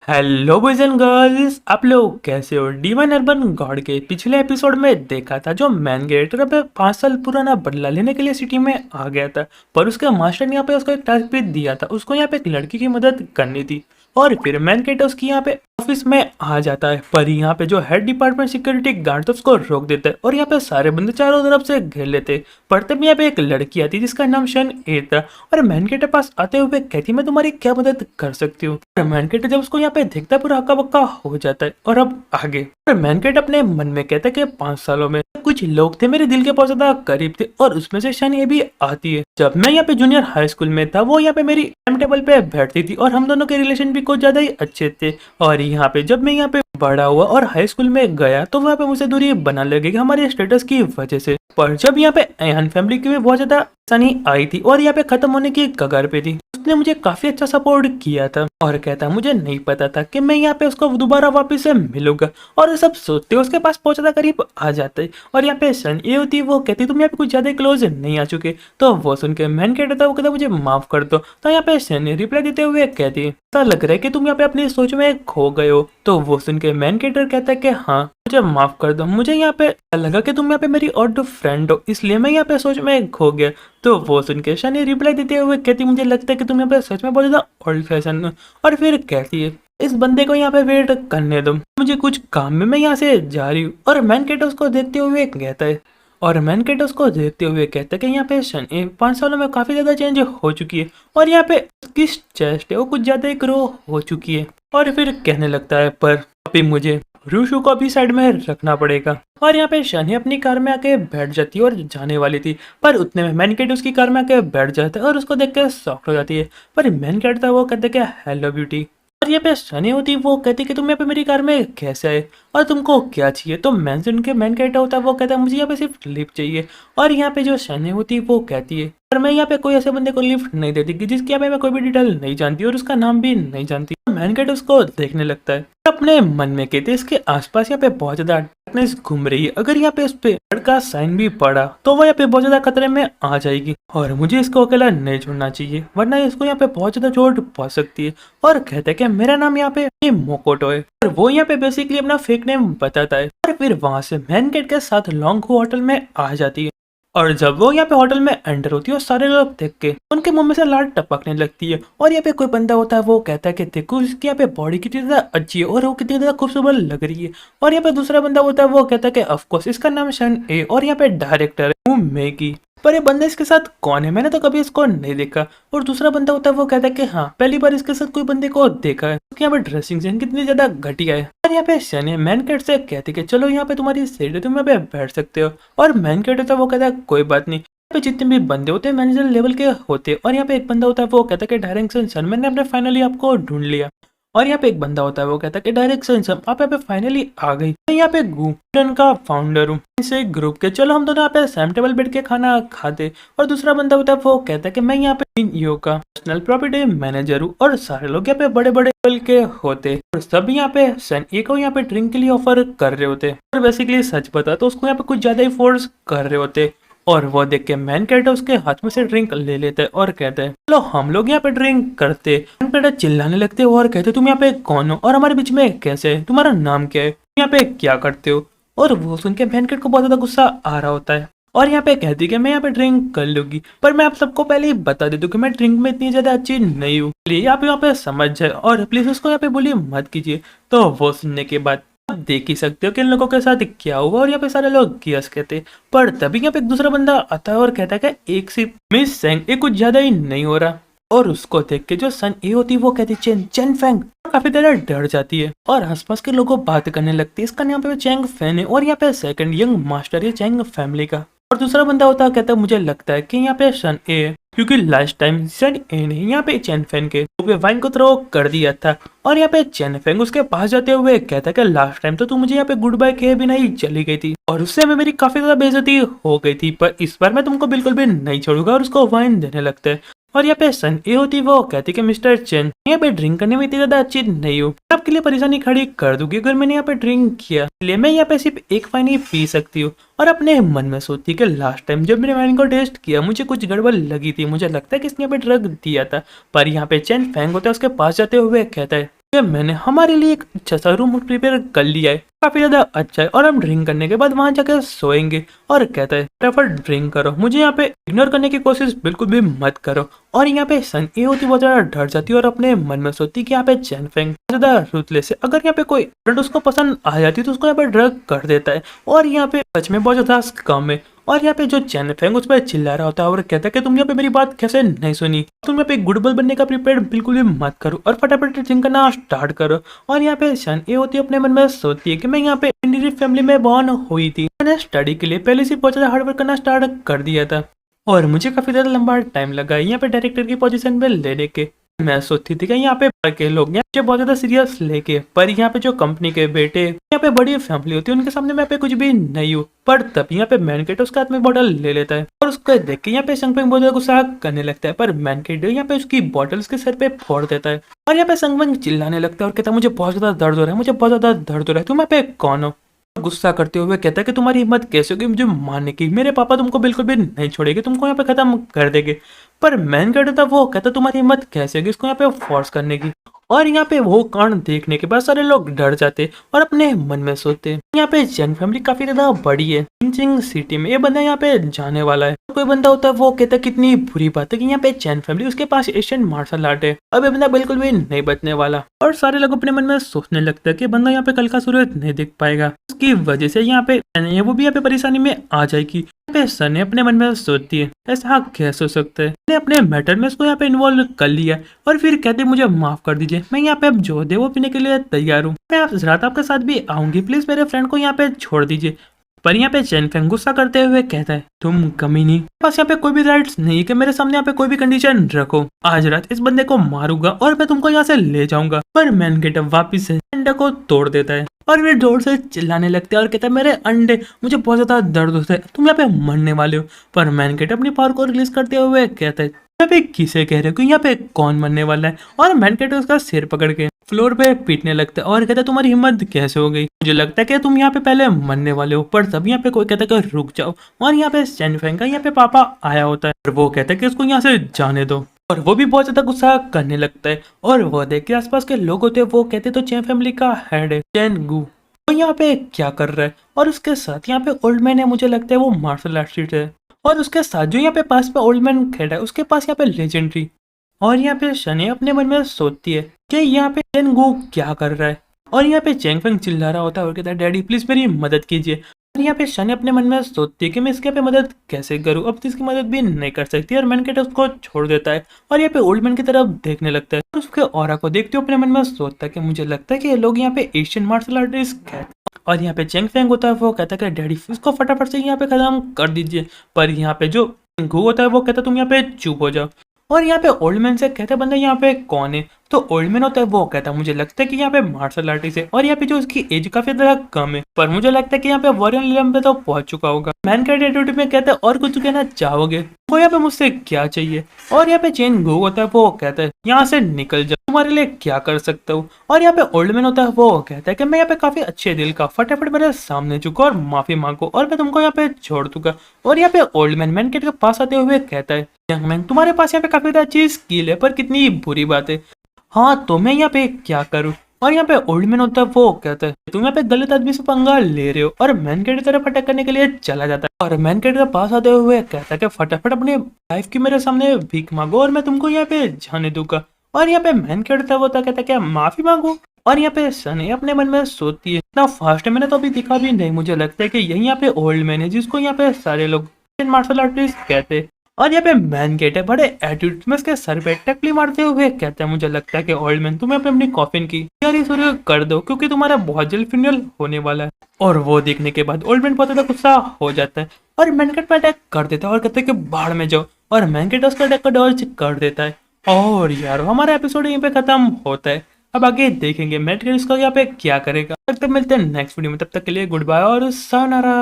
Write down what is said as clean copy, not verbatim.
Hello boys and girls, आप लोग कैसे हो। डीवाइन अर्बन गॉड के पिछले एपिसोड में देखा था जो मैन कैरेक्टर अब 5 साल पुराना बदला लेने के लिए सिटी में आ गया था, पर उसके मास्टर ने यहाँ पे उसको एक टास्क भी दिया था। उसको यहाँ पे एक लड़की की मदद करनी थी और फिर मैन कैरेक्टर उसकी यहाँ पे ऑफिस में आ जाता है, पर यहाँ पे जो हेड डिपार्टमेंट सिक्योरिटी गार्ड था उसको रोक देता है और यहाँ पे सारे बंदे चारों तरफ से घेर लेते। पर तब यहाँ पे एक लड़की आती जिसका नाम शन ए था और मैन कैरेक्टर पास आते हुए कहती मैं तुम्हारी क्या मदद कर सकती हूँ। मैन कैरेक्टर जब उसको यहाँ पे देखता है पूरा हक्का बक्का हो जाता है। और अब आगे मैन कैरेक्टर अपने मन में कहता है कि 5 सालों में कुछ लोग थे मेरे दिल के बहुत ज्यादा करीब थे और उसमें से शन ये भी आती है। जब मैं यहाँ पे जूनियर हाई स्कूल में था वो यहाँ पे मेरी टाइम टेबल पे बैठती थी और हम दोनों के रिलेशन भी कुछ ज्यादा ही अच्छे थे। और यहाँ पे जब मैं यहाँ पे बड़ा हुआ और हाई स्कूल में गया तो वहाँ पे मुझसे दूरी बना लगेगी हमारे स्टेटस की वजह से। पर जब यहाँ पे अयान फैमिली की भी बहुत ज्यादा आसानी आई थी और यहाँ पे खत्म होने की कगार पे थी, उसने मुझे काफी अच्छा सपोर्ट किया था और कहता मुझे नहीं पता था कि मैं यहाँ पे उसको दोबारा वापस से मिलूंगा। और सब सोचते उसके पास बहुत ज्यादा करीब आ जाते और यहाँ पे सन ये होती वो कहती तुम यहाँ पे कुछ ज्यादा क्लोज नहीं आ चुके। तो वो सुन के मैन कहता था वो कहता मुझे माफ कर दो। तो यहाँ पे सन रिप्लाई देते हुए कहती ऐसा लग रहा है कि तुम यहाँ पे अपनी सोच में खो गए हो। तो वो सुन के मैन कैरेक्टर कहता है कि हाँ मुझे माफ कर दो, मुझे यहाँ पे लगा कि तुम यहाँ पे मेरी ओल्ड फ्रेंड हो इसलिए मैं यहाँ पे सोच में खो गया। तो वो सुन के शनी रिप्लाई देते हुए कहती मुझे लगता है कि तुम यहाँ पे सच में बहुत ज्यादा ओल्ड फैशन हो। और फिर कहती है इस बंदे को यहाँ पे वेट करने दो, मुझे कुछ काम में मैं यहाँ से जा रही हूँ। और मैन कैरेक्टर उसको देखते हुए कहता है कि यहाँ पे शन 5 सालों में काफी ज्यादा चेंज हो चुकी है और यहाँ पे उसकी चेस्ट है वो कुछ ज्यादा ही ग्रो हो चुकी है। और फिर कहने लगता है पर अभी मुझे रूशु को भी साइड में रखना पड़ेगा। और यहाँ पे शनी अपनी कार में आके बैठ जाती है और जाने वाली थी, पर उतने में मैन कैरेक्टर उसकी कार में आके बैठ जाता है और उसको देख के शॉक हो जाती है। पर मैन कैरेक्टर वो कहते कि हेलो ब्यूटी। और यहाँ पे शनी होती वो कहती कि तुम यहाँ पे मेरी कार में कैसे आए और तुमको क्या चाहिए। तो मैन सुन के मैन कैरेक्टर होता है वो कहता है मुझे यहाँ पे सिर्फ लिफ्ट चाहिए। और यहाँ पे जो शनी होती वो कहती है पर मैं यहाँ पे कोई ऐसे बंदे को लिफ्ट नहीं देती कि जिसकी यहाँ पे मैं कोई भी डिटेल नहीं जानती और उसका नाम भी नहीं जानती। मैन कैरेक्टर उसको देखने लगता है अपने मन में कहते इसके आसपास यहाँ पे बहुत ज्यादा डार्कनेस घूम रही है, अगर यहाँ पे उस पे बर्ड का साइन भी पड़ा तो वो यहाँ पे बहुत ज्यादा खतरे में आ जाएगी और मुझे इसको अकेला नहीं छोड़ना चाहिए वरना इसको यहाँ पे बहुत ज्यादा चोट पहुंच सकती है। और कहते हैं कि मेरा नाम यहाँ पे मोकोटो है और वो यहाँ पे बेसिकली अपना फेक नेम बताता है। और फिर वहां से मैन कैरेक्टर के साथ लॉन्ग होटल में आ जाती है और जब वो यहाँ पे होटल में एंटर होती है और सारे लोग देख के उनके मुंह में से लाल टपकने लगती है। और यहाँ पे कोई बंदा होता है वो कहता है कि देखो इसकी यहाँ पे बॉडी कितनी ज्यादा अच्छी है और वो कितनी ज्यादा खूबसूरत लग रही है। और यहाँ पे दूसरा बंदा होता है वो कहता है कि ऑफकोर्स इसका नाम शन ए और यहाँ पे डायरेक्टर है मैगी। पर ये बंदा इसके साथ कौन है, मैंने तो कभी इसको नहीं देखा। और दूसरा बंदा होता है वो कहता है कि हाँ पहली बार इसके साथ कोई बंदे को देखा है, उसकी यहाँ पे ड्रेसिंग सेंस कितनी ज्यादा घटिया है। और यहाँ पे शनी मैन कैरेक्टर से कहती कि चलो यहाँ पे तुम्हारी सीट है तुम यहाँ पे बैठ सकते हो। और मैन कैरेक्टर वो कहता है कोई बात नहीं, यहाँ पे जितने भी बंदे होते हैं मैनेजर लेवल के होते हैं। और यहाँ पे एक बंदा होता है वो कहता है कि डायरेक्शन सन मैंने अपने फाइनली आपको ढूंढ लिया। और यहाँ पे एक बंदा होता है वो कहता है कि डायरेक्शन सन आप यहाँ पे फाइनली आ गई, मैं यहाँ पे गूडन का फाउंडर हूँ इसे ग्रुप के, चलो हम दोनों यहाँ पे सेम टेबल बैठ के खाना खाते। और दूसरा बंदा होता है वो कहता है कि मैं यहाँ पे योगा पर्सनल प्रॉपर्टी मैनेजर हूँ और सारे लोग यहाँ पे बड़े बड़े लेवल के होते और सब यहाँ पे सन ए को यहाँ पे ड्रिंक के लिए ऑफर कर रहे होते और बेसिकली सच बता तो उसको यहाँ पे कुछ ज्यादा ही फोर्स कर रहे होते। और वो देख के मैन कैरेक्टर उसके हाथ में से ड्रिंक ले लेते हैं और कहते हैं चलो हम लोग यहाँ पे ड्रिंक करते। मैन कैरेक्टर चिल्लाने लगते हैं और कहते तुम यहाँ पे कौन हो और हमारे बीच में कैसे है, तुम्हारा नाम क्या है, यहाँ पे क्या करते हो। और वो सुन के मैन कैरेक्टर को बहुत ज्यादा गुस्सा आ रहा होता है और यहाँ पे कहती है कि मैं यहाँ पे ड्रिंक कर लूंगी पर मैं आप सबको पहले ही बता देती हूँ कि मैं ड्रिंक में इतनी ज्यादा अच्छी नहीं हूँ, प्लीज आप यहाँ पे समझ जाए और प्लीज उसको यहाँ पे बोलिए मत कीजिए। तो वो सुनने के बाद आप देख ही सकते हो कि इन लोगों के साथ क्या हुआ और यहाँ पे सारे लोग यस कहते। पर तभी यहाँ पे एक दूसरा बंदा आता है और कहता है कि एक सिर्फ मिस सेंग ये कुछ ज्यादा ही नहीं हो रहा। और उसको देख के जो सन ए होती है वो कहती चेन चेन फेंग, काफी ज्यादा डर जाती है और आसपास के लोगों बात करने लगती है इसका यहाँ पे चैंग फैन है और यहाँ पे सेकंड यंग मास्टर है चैंग फैमिली का। और दूसरा बंदा होता है कहता है मुझे लगता है कि यहाँ पे सन ए है क्योंकि लास्ट टाइम सन ए ने यहाँ पे चैन फैन के वाइन को थ्रो कर दिया था। और यहाँ पे चैन फैंग उसके पास जाते हुए कहता है कि लास्ट टाइम तो तू मुझे यहाँ पे गुड बाय कहे बिना ही चली गई थी और उससे में मेरी काफी ज्यादा बेइज्जती हो गई थी, पर इस बार मैं तुमको बिल्कुल भी नहीं छोड़ूंगा। और उसको वाइन देने लगता है और यहाँ पे सन ए होती वो कहती कि मिस्टर चेन यहाँ पे ड्रिंक करने में इतनी ज्यादा अच्छी नहीं हूँ, आपके लिए परेशानी खड़ी कर दूंगी अगर मैंने यहाँ पे ड्रिंक किया, इसलिए मैं यहाँ पे सिर्फ एक वाइन ही पी सकती हूँ। और अपने मन में सोचती कि लास्ट टाइम जब मैंने वाइन को टेस्ट किया मुझे कुछ गड़बड़ लगी थी, मुझे लगता है कि इसने यहाँ पे ड्रग दिया था। पर यहाँ पे चेन फैंग होता है उसके पास जाते हुए कहता है कि मैंने हमारे लिए एक अच्छा सा रूम प्रिपेयर कर लिया है, काफी ज्यादा अच्छा है, और हम ड्रिंक करने के बाद वहां जाकर सोएंगे। और कहता है फटाफट ड्रिंक करो, मुझे यहाँ पे इग्नोर करने की कोशिश बिल्कुल भी मत करो। और यहाँ पे सन ये होती बहुत ज्यादा डर जाती है और अपने मन में सोचती कि यहाँ पे चैन फेंग ज्यादा रूथलेस है, अगर यहाँ पे कोई फ्रेंड उसको पसंद आ जाती है तो उसको यहाँ पे ड्रग कर देता है। और यहाँ पे सच में बहुत ज्यादा कम है। और यहाँ पे जो चैन फेंग उस पर चिल्ला रहा होता है और कहता है कि तुम यहाँ पे मेरी बात कैसे नहीं सुनी, तुम यहाँ पे गुड बॉय बनने का प्रिपेयर बिल्कुल भी मत करो और फटाफट ड्रिंक करना स्टार्ट करो। और यहाँ पे शन ये होती है अपने मन में सोचती है कि मैं यहाँ पे इंडियन फैमिली में बॉर्न हुई थी, मैंने स्टडी के लिए पहले से बहुत ज्यादा हार्डवर्क करना स्टार्ट कर दिया था और मुझे काफी ज्यादा लंबा टाइम लगा है यहाँ पे डायरेक्टर की पोजीशन में लेने के। मैं सोचती थी कि यहाँ पे बड़े के लोग मुझे बहुत ज्यादा सीरियस लेके, पर यहाँ पे जो कंपनी के बेटे यहाँ पे बड़ी फैमिली होती है उनके सामने मैं पे कुछ भी नहीं हूँ। पर तब यहाँ पे मैन केट उसका हाथ में बॉटल ले लेता है और उसको देख के यहाँ पे संगपेंग बहुत ज्यादा गुस्सा करने लगता है, पर मैन केट यहाँ पे उसकी बॉटल उसके सर पे फोड़ देता है। और यहाँ पे संगपेंग चिल्लाने लगता है और कहता है मुझे बहुत ज्यादा दर्द हो रहा है, मुझे बहुत ज्यादा दर्द हो रहा है, तुम यहाँ पे कौन हो। गुस्सा करते हुए कहता है कि तुम्हारी हिम्मत कैसे होगी मुझे मारने की, मेरे पापा तुमको बिल्कुल भी नहीं छोड़ेंगे, तुमको यहाँ पे खत्म कर देंगे। पर मैन कहता था वो कहता तुम्हारी हिम्मत कैसे होगी इसको यहाँ पे फोर्स करने की। और यहाँ पे वो कांड देखने के बाद सारे लोग डर जाते और अपने मन में सोचते यहाँ पे चैन फैमिली काफी ज्यादा बड़ी है, चिंग सिटी में ये बंदा यहाँ पे जाने वाला है। कोई बंदा होता है वो कहता है कितनी बुरी बात है कि यहाँ पे चैन फैमिली उसके पास एशियन मार्शल आर्ट है, अब ये बंदा बिल्कुल भी नहीं बचने वाला। और सारे लोग अपने मन में सोचने लगता है कि बंदा यहाँ पे कल का सूरज नहीं देख पाएगा, उसकी वजह से यहाँ पे वो भी यहाँ पे परेशानी में आ जाएगी। सनी अपने मन में सोचती है ऐसा कैसे हो सकता है, मैंने अपने मैटर में इसको यहाँ पे इन्वॉल्व कर लिया और फिर कहते मुझे माफ कर दीजिए, मैं यहाँ पे अब जो दे वो पीने के लिए तैयार हूँ, मैं आज रात आपके साथ भी आऊंगी, प्लीज मेरे फ्रेंड को यहाँ पे छोड़ दीजिए। पर यहाँ पे चैन फेंग गुस्सा करते हुए कहता है तुम कमीनी, बस यहाँ पे कोई भी राइट्स नहीं कि मेरे सामने यहाँ पे कोई भी कंडीशन रखो, आज रात इस बंदे को मारूंगा और मैं तुमको यहाँ से ले जाऊंगा। पर मैन गेट वापिस से अंडे को तोड़ देता है और वे जोर से चिल्लाने लगते हैं और कहता है मेरे अंडे, मुझे बहुत ज्यादा दर्द होता है, तुम यहाँ पे मरने वाले हो। पर मैन गेट अपनी पावर को रिलीज करते हुए कहता है यहाँ पे किसे कह रहे हो कि यहाँ पे कौन मरने वाला है। और मैन गेट उसका सिर पकड़ के फ्लोर पे पीटने लगता है और कहता है तुम्हारी हिम्मत कैसे हो गई, मुझे लगता है कि तुम यहाँ पे पहले मरने वाले हो। पर तब यहाँ पे कोई कहता है कि रुक जाओ, और यहाँ पे चैन फेंग का यहाँ पे पापा आया होता है और वो कहता है कि उसको यहाँ से जाने दो और वो भी बहुत ज्यादा गुस्सा करने लगता है। और वो देख के आसपास के लोग होते हैं वो कहते तो चैन फैमिली का हेड है चैन गू, वो यहाँ पे क्या कर रहा है। और उसके साथ यहाँ पे ओल्ड मैन है, मुझे लगता है वो मार्शल आर्टिस्ट है, और उसके साथ जो यहाँ पे पास में ओल्ड मैन खड़ा है उसके पास यहाँ पे लेजेंडरी। और यहाँ पे शनी अपने मन में सोचती है कि यहाँ पे चैन गू क्या कर रहा है, और यहाँ पे चैंग फेंग चिल्ला रहा होता है और कहता है डैडी प्लीज मेरी मदद कीजिए। और यहाँ पे शनी अपने मन में सोचती है कि मैं इसके पे मदद कैसे करूँ, अब तो इसकी मदद भी नहीं कर सकती। और मैन केट उसको छोड़ देता है और यहाँ पे ओल्ड मैन की तरफ देखने लगता है और उसके ऑरा को देखते हुए अपने मन में सोचता है कि मुझे लगता है कि ये लोग यहाँ पे एशियन मार्शल आर्टिस्ट है। और यहाँ पे चैंग फेंग होता है वो कहता है कि डैडी इसको फटाफट से यहाँ पे खत्म कर दीजिए। पर यहाँ पे जो गू होता है वो कहता है तुम यहाँ पे चुप हो जाओ। और यहाँ पे ओल्ड मैन से कहते हैं बंदा यहाँ पे कौन है, तो ओल्ड मैन होता है वो कहता है मुझे लगता है कि यहाँ पे मार्शल आर्टिस्ट है, और यहाँ पे जो उसकी एज काफी ज्यादा कम है, पर मुझे लगता है कि यहाँ पे वॉरियर लेवल पे तो पहुंच चुका होगा। मैन का एटीट्यूड में कहता है और कुछ कहना चाहोगे, वो यहाँ पे मुझसे क्या चाहिए। और यहाँ पे चेन गो होता है वो कहता है यहाँ से निकल जाओ, तुम्हारे लिए क्या कर सकता हूँ। और यहाँ पे ओल्ड मैन होता है वो कहता है कि मैं यहाँ पे काफी अच्छे दिल का, फटाफट मेरे सामने झुको और माफी मांगो और मैं तुमको यहाँ पे छोड़ दूंगा। और यहाँ पे ओल्ड मैन मैन के पास आते हुए कहता है यंग मैन तुम्हारे पास यहाँ पे काफी ज्यादा अच्छी स्किल है, पर कितनी बुरी बात है, हाँ तो मैं यहाँ पे क्या करूँ। और यहाँ पे ओल्ड मैन होता है वो कहता है तुम यहाँ पे गलत आदमी से पंगा ले रहे हो, और मैन की तरफ अटैक करने के लिए चला जाता है। और मैन के पास आते हुए कहता है कि फटाफट अपने लाइफ की मेरे सामने भीख मांगो और मैं तुमको यहाँ पे जाने दूंगा। और यहाँ पे मैन के होता कहता है क्या माफी मांगो। और यहाँ पे सनी अपने मन में सोचती है इतना फास्ट है मैंने तो अभी दिखा भी नहीं, मुझे लगता है कि यही यहाँ पे ओल्ड मैन है जिसको यहाँ पे सारे लोग मार्शल आर्टिस्ट कहते हैं। और यहाँ पे मैन गेट है बड़े एटीट्यूड में उसके सर पे टकली मारते हुए कहता है मुझे लगता है कि ओल्ड मैन तुम्हें अपनी कॉफिन की तैयारी शुरू कर दो क्योंकि तुम्हारा बहुत जल्द फ्यूनरल होने वाला है। और वो देखने के बाद ओल्ड मैन बहुत ज्यादा गुस्सा हो जाता है और मैन गेट पे अटैक कर देता है और कहते हैं कि बाहर में जाओ, और मैन गेट उसका अटैक का डॉज कर देता है। और यार हमारा एपिसोड यहीं पे खत्म होता है, अब आगे देखेंगे मैन गेट इसका यहाँ पे क्या करेगा। तब तक मिलते हैं नेक्स्ट वीडियो में, तब तक के लिए गुड बाय और सायोनारा।